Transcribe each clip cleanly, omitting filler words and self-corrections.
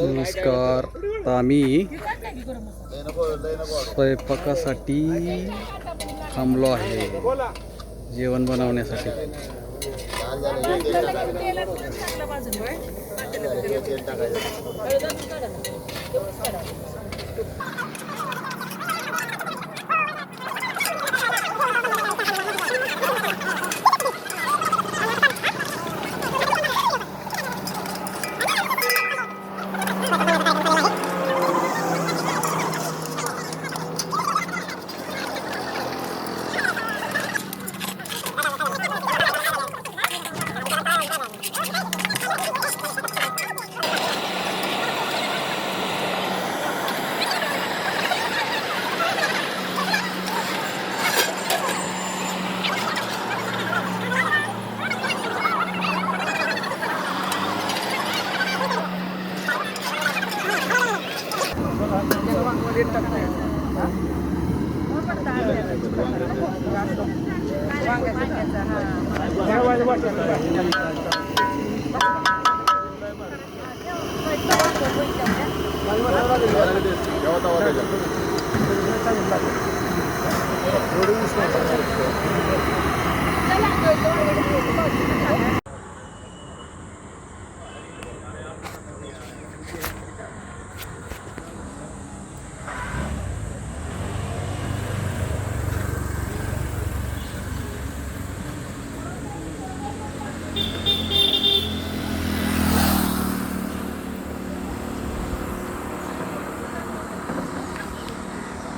नमस्कार. तर आम्ही स्वयंपाकासाठी थांबलो आहे, जेवण बनवण्यासाठी.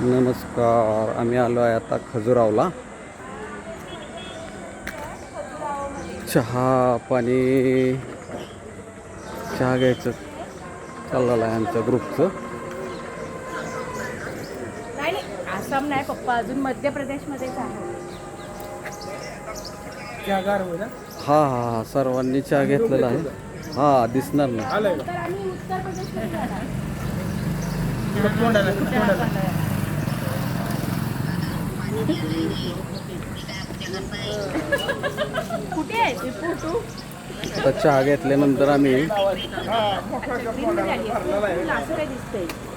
नमस्कार. आम्ही आलो आहे आता खजुरावला. चहा पाणी चहा घ्यायचं चाललेलं आहे आमच्या ग्रुपचं. नाही आसाम नाही पप्पा, अजून मध्य प्रदेशमध्येच आहे. हा हा सर्वांनी चहा घेतलेला आहे. हा दिसणार ना. तर आम्ही उत्तर प्रदेशमध्ये जाणार. कुठे आहे ते फोटो? आता चहा घेतल्यानंतर आम्ही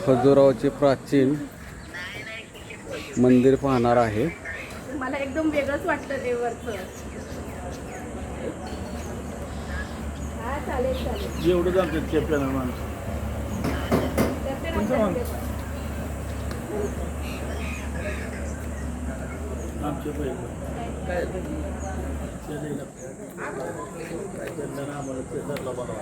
खजुरावचे प्राचीन मंदिर पाहणार आहे. मला एकदम वेगळंच वाटतं ते वरचं. हा चालेल चालेल. एवढं जातात चेपल्यानं माणूस. आमचे काय आम्हाला ठरला बनवा.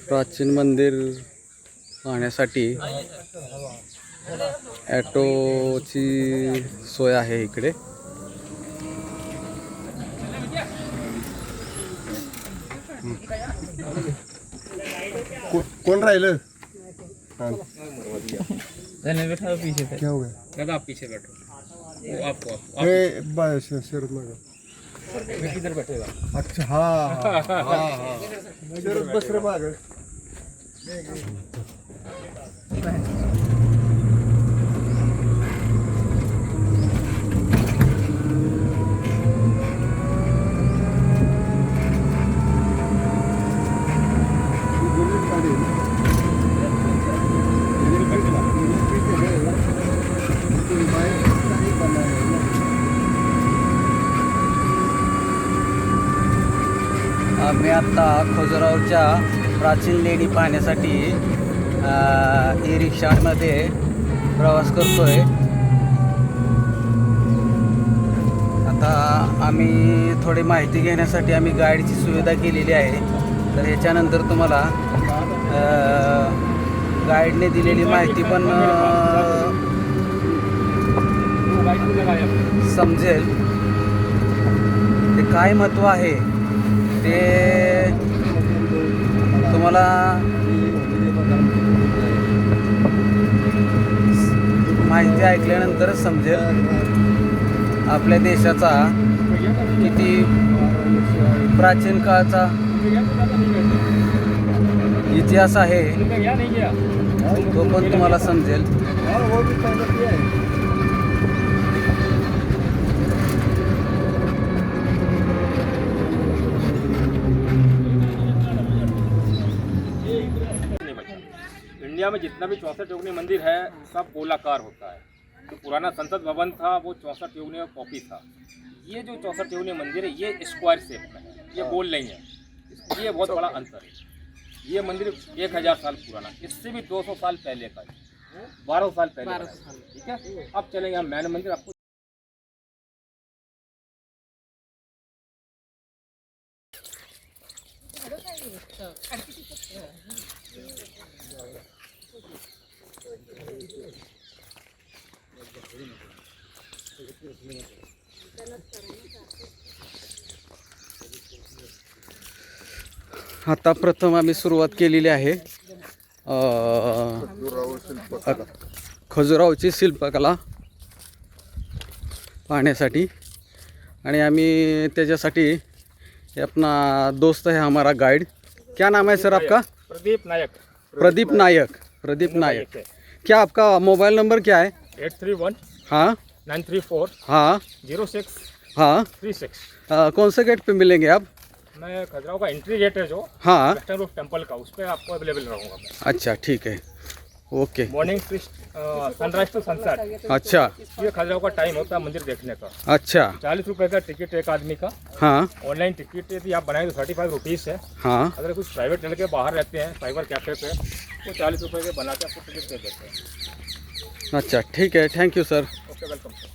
प्राचीन मंदिर पाहण्यासाठी ॲटोची सोय आहे इकडे. कौन राहिलं? बैठा पीछे क्या हो गया? दादा आप पीछे बैठो. वो आपको शरद मागा. मैं किधर बैठेगा? अच्छा हाँ शरद बस रे माग. आम्ही आता खजुरावच्या प्राचीन लेणी पाहण्यासाठी ई रिक्षामध्ये प्रवास करतोय. आता आम्ही थोडी माहिती घेण्यासाठी आम्ही गाडीची सुविधा केलेली आहे. तर ह्याच्यानंतर तुम्हाला गाईडने दिलेली माहिती पण समजेल. काय महत्त्व आहे ते तुम्हाला माहिती ऐकल्यानंतरच समजेल. आपल्या देशाचा किती प्राचीन काळाचा इतिहास आहे तो पण तुम्हाला समजेल. इंडिया में जितना भी 64 योगिनी मंदिर है सब गोलाकार होता है. जो पुराना संसद भवन था वो 64 योगिनी का कॉपी था. ये जो 64 योगिनी मंदिर है ये स्क्वायर शेप में है, ये गोल नहीं है. ये बहुत बड़ा अंतर है. ये मंदिर 1000 साल पुराना, इससे भी 200 साल पहले का है, 1200 साल पहले का है. ठीक है, अब चलेंगे हम मैन मंदिर. आपको आता प्रथम आम्ही सुरुवात केलेली आहे खजुराहोची शिल्पकला पाहण्यासाठी. आणि आम्ही त्याच्यासाठी ये अपना दोस्त है हमारा गाइड. क्या नाम है सर आपका? प्रदीप नायक. प्रदीप नायक. प्रदीप नायक. क्या आपका मोबाइल नंबर क्या है? 831 हाँ 934 हाँ 06 हाँ. 36. कौन से गेट पे मिलेंगे आप? मैं खजुराहो का एंट्री गेट है जो हाँ. वेस्टर्न रूफ टेम्पल का, उस पर आपको अवेलेबल रहूँगा मैं. अच्छा ठीक है, okay. Morning sunrise to sunset. अच्छा ये खजुराहो का टाइम होता है मंदिर देखने का. अच्छा 40 रुपये का टिकट एक आदमी का. हाँ ऑनलाइन टिकट यदि आप बनाए तो 35 रुपीज़ है. हाँ. अगर कुछ प्राइवेट लड़के बाहर रहते हैं साइबर कैफे पे वो 40 रुपये के बना के आपको टिकट दे देते हैं. अच्छा ठीक है, thank you sir. Okay, welcome sir.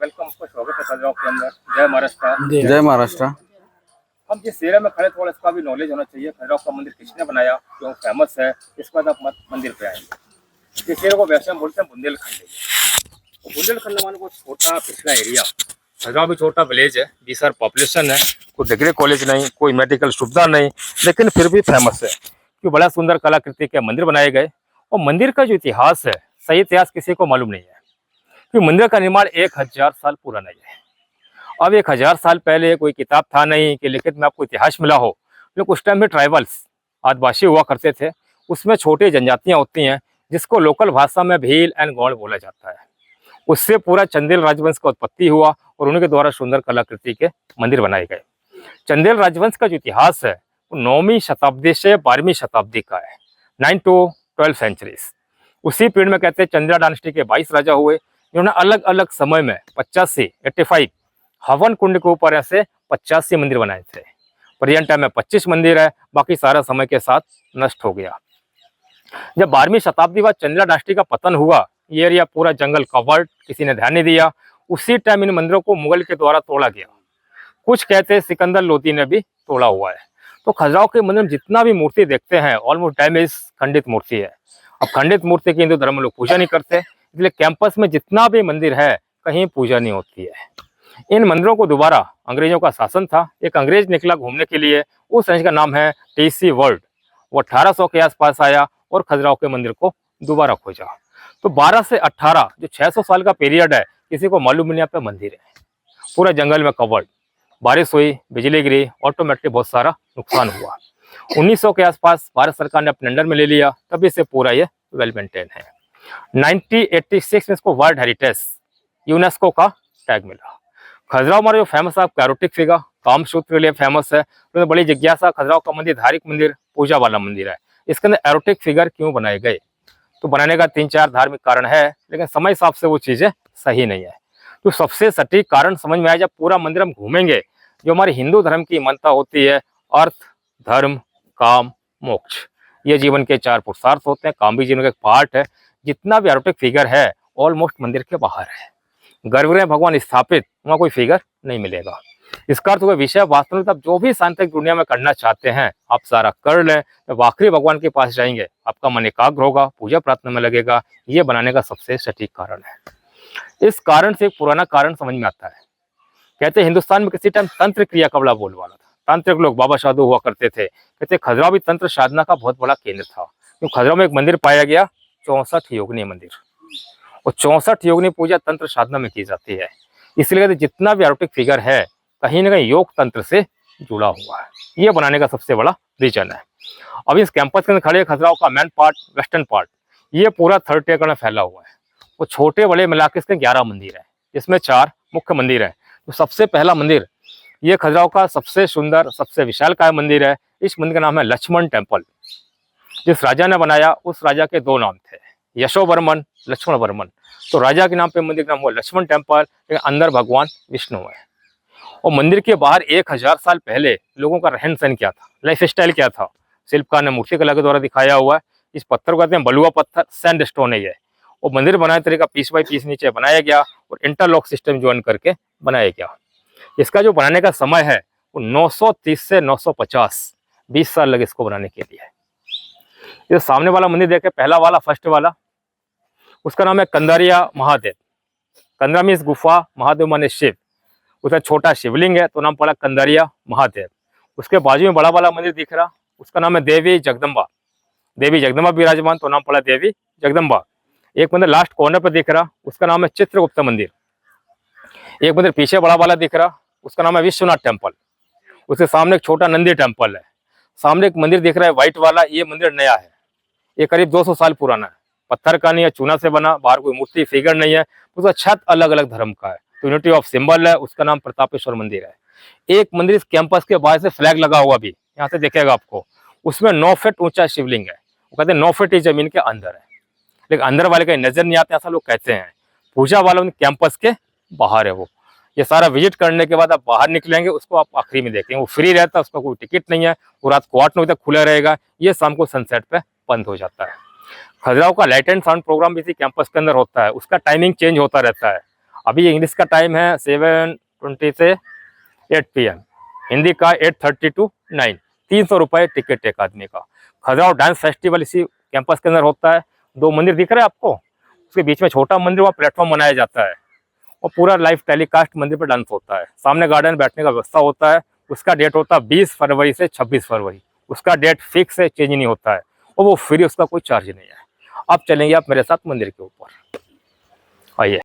Welcome, आपका स्वागत है खजुराहो के अंदर. जय महाराष्ट्र. जय महाराष्ट्र. हम जिस एरिया में खड़े थोड़ा इसका भी नॉलेज होना चाहिए. खजुराहो का मंदिर किसने बनाया, क्यों फेमस है, इसके बाद आप मंदिर पे आएंगे. इस एरिया को वैसे हम बोलते हैं बुंदेलखंड. बुंदेलखंड माने वो छोटा पिछड़ा एरिया. खजुराहो भी छोटा विलेज है, 20,000 पॉपुलेशन है, कोई डिग्री कॉलेज नहीं, कोई मेडिकल सुविधा नहीं, लेकिन फिर भी फेमस है कि बड़ा सुंदर कलाकृति के मंदिर बनाए गए. और मंदिर का जो इतिहास है, सही इतिहास किसी को मालूम नहीं है कि मंदिर का निर्माण 1000 साल पुराना है. अब 1000 साल पहले कोई किताब था नहीं कि लिखित में आपको इतिहास मिला हो, लेकिन उस टाइम में ट्राइबल्स आदिवासी हुआ करते थे. उसमें छोटी जनजातियां होती हैं जिसको लोकल भाषा में भील एंड गौड़ बोला जाता है. उससे पूरा चंदेल राजवंश का उत्पत्ति हुआ और उनके द्वारा सुंदर कलाकृति के मंदिर बनाए गए. चंदेल राजवंश का जो इतिहास है वो 9वीं शताब्दी से 12वीं शताब्दी का है, 9 to 12 सेंचुरीज. उसी पीरियड में कहते हैं चंदेल डायनेस्टी के 22 राजा हुए, जिन्होंने अलग अलग समय में 85 हवन कुंड के ऊपर ऐसे 85 मंदिर बनाए थे. प्रेजेंट टाइम में 25 मंदिर है, बाकी सारा समय के साथ नष्ट हो गया. जब 12वीं शताब्दी बाद चंदेल डायनेस्टी का पतन हुआ, ये एरिया पूरा जंगल कवर्ड, किसी ने ध्यान नहीं दिया. उसी टाइम इन मंदिरों को मुगल के द्वारा तोड़ा गया. कुछ कहते हैं सिकंदर लोदी ने भी तोड़ा हुआ है. तो खजुराहो के मंदिर में जितना भी मूर्ति देखते हैं ऑलमोस्ट डैमेज खंडित मूर्ति है. अब खंडित मूर्ति की हिंदू धर्म में लोग पूजा नहीं करते, इसलिए कैंपस में जितना भी मंदिर है कहीं पूजा नहीं होती है. इन मंदिरों को दोबारा, अंग्रेजों का शासन था, एक अंग्रेज निकला घूमने के लिए, उस अंग्रेज का नाम है टी.सी. वर्ल्ड. वो 1800 के आसपास आया और खजुराहो के मंदिर को दोबारा खोजा. तो 12 से 18 जो 600 साल का पीरियड है, किसी को मालूम नहीं यहाँ पे मंदिर है. पूरा जंगल में कवर्ड, बारिश हुई, बिजली गिरी, ऑटोमेटिक बहुत सारा नुकसान हुआ. 1900 के आसपास भारत सरकार ने अपने अंडर में ले लिया, तभी से पूरा ये वेल मेंटेन है. 1986 में इसको वर्ल्ड हेरिटेज यूनेस्को का टैग मिला. खजुराहो हमारा जो फेमस है कैरोटिक फिगर, कामसूत्र के लिए फेमस है. तो बड़ी जिज्ञासा, खजुराहो का मंदिर धार्मिक मंदिर, पूजा वाला मंदिर है, इसके अंदर एरोटिक फिगर क्यों बनाए गए? तो बनाने का 3-4 धार्मिक कारण है, लेकिन समय हिसाब से वो चीज़ें सही नहीं है. तो सबसे सटीक कारण समझ में आया जब पूरा मंदिर हम घूमेंगे. जो हमारे हिंदू धर्म की मान्यता होती है, अर्थ, धर्म, काम, मोक्ष, ये जीवन के 4 पुरुषार्थ होते हैं. काम भी जीवन का एक पार्ट है. जितना भी एरोटिक फिगर है ऑलमोस्ट मंदिर के बाहर है. गर्भगृह भगवान स्थापित, वहाँ कोई फिगर नहीं मिलेगा. इसका अर्थ हुआ विषय वास्तव में आप जो भी सांसारिक दुनिया में करना चाहते हैं आप सारा कर लें, तो आखिरी भगवान के पास जाएंगे, आपका मन एकाग्र होगा, पूजा प्रार्थना में लगेगा। ये बनाने का सबसे सटीक कारण है। इस कारण से एक पुराना कारण समझ में आता है। कहते हैं हिंदुस्तान में किसी टाइम तंत्र क्रिया का बड़ा बोलबाला था। तांत्रिक लोग बाबा साधु हुआ करते थे। कहते खजुराहो भी तंत्र साधना का बहुत बड़ा केंद्र था, क्योंकि खजुराहो में एक मंदिर पाया गया 64 योगिनी मंदिर, और 64 योगिनी पूजा तंत्र साधना में की जाती है। इसलिए कहते जितना भी आरोटिक फिगर है कहीं ना कहीं योग तंत्र से जुड़ा हुआ है। ये बनाने का सबसे बड़ा रीजन है। अब इस कैंपस के अंदर खड़े खजुराहो का मेन पार्ट, वेस्टर्न पार्ट, ये पूरा 30 एकड़ में फैला हुआ है। वो छोटे बड़े मिला के इसके 11 मंदिर है, जिसमें 4 मुख्य मंदिर है। तो सबसे पहला मंदिर ये खजुराहो का सबसे सुंदर, सबसे विशालकाय मंदिर है। इस मंदिर का नाम है लक्ष्मण टेम्पल। जिस राजा ने बनाया उस राजा के 2 नाम थे, यशोवर्मन, लक्ष्मण वर्मन। तो राजा के नाम पे मंदिर का नाम हुआ लक्ष्मण टेम्पल, लेकिन अंदर भगवान विष्णु है। और मंदिर के बाहर 1000 साल पहले लोगों का रहन सहन क्या था, लाइफ स्टाइल क्या था, शिल्पकार ने मूर्ति कला के द्वारा दिखाया हुआ है। इस पत्थर को कहते हैं बलुआ पत्थर, सैंड स्टोन है ये। और मंदिर बनाने तरीका पीस बाई पीस नीचे बनाया गया और इंटरलॉक सिस्टम ज्वाइन करके बनाया गया। इसका जो बनाने का समय है वो 930 से 950, 20 साल लगे इसको बनाने के लिए। ये सामने वाला मंदिर देखे, पहला वाला, फर्स्ट वाला, उसका नाम है कंदारिया महादेव। कंदरा मीन्स गुफा, महादेव माने शिव। उसका छोटा शिवलिंग है तो नाम पड़ा कंदारिया महादेव। उसके बाजू में बड़ा वाला मंदिर दिख रहा, उसका नाम है देवी जगदम्बा। देवी जगदम्बा विराजमान तो नाम पड़ा देवी जगदम्बा। एक मंदिर लास्ट कॉर्नर पर दिख रहा, उसका नाम है चित्रगुप्त मंदिर। एक मंदिर पीछे बड़ा वाला दिख रहा, उसका नाम है विश्वनाथ टेम्पल। उसके सामने एक छोटा नंदी टेम्पल है। सामने एक मंदिर दिख रहा है व्हाइट वाला, ये मंदिर नया है, ये करीब 200 साल पुराना है। पत्थर का नहीं है, चूना से बना, बाहर कोई मूर्ति फिगर नहीं है, उसका छत अलग अलग धर्म का है, तो यूनिटी ऑफ सिंबल है। उसका नाम प्रतापेश्वर मंदिर है। एक मंदिर इस कैंपस के बाहर से फ्लैग लगा हुआ भी यहाँ से दिखेगा आपको, उसमें 9 फीट ऊंचा शिवलिंग है। वो कहते हैं 9 फीट ही जमीन के अंदर है, लेकिन अंदर वाले कहीं नजर नहीं आते, ऐसा लोग कहते हैं। पूजा वाला कैंपस के बाहर है वो। ये सारा विजिट करने के बाद आप बाहर निकलेंगे, उसको आप आखिरी में देखेंगे। वो फ्री रहता है, उसका कोई टिकट नहीं है। वो रात को 8-9 बजे तक खुला रहेगा, ये शाम को सनसेट पे बंद हो जाता है। खजुराहो का लाइट एंड साउंड प्रोग्राम भी इसी कैंपस के अंदर होता है। उसका टाइमिंग चेंज होता रहता है। अभी इंग्लिश का टाइम है 7:20 से 8 PM, हिंदी का 8:30 to 9। 300 रुपये टिकट एक आदमी का। खजुराहो डांस फेस्टिवल इसी कैंपस के अंदर होता है। 2 मंदिर दिख रहे हैं आपको, उसके बीच में छोटा मंदिर, वहाँ प्लेटफॉर्म बनाया जाता है और पूरा लाइव टेलीकास्ट मंदिर पर डांस होता है। सामने गार्डन में बैठने का व्यवस्था होता है। उसका डेट होता है 20 फरवरी से 26 फरवरी। उसका डेट फिक्स है, चेंज नहीं होता है, और वो फ्री, उसका कोई चार्ज नहीं है। अब चलेंगे आप मेरे साथ मंदिर के ऊपर, आइए।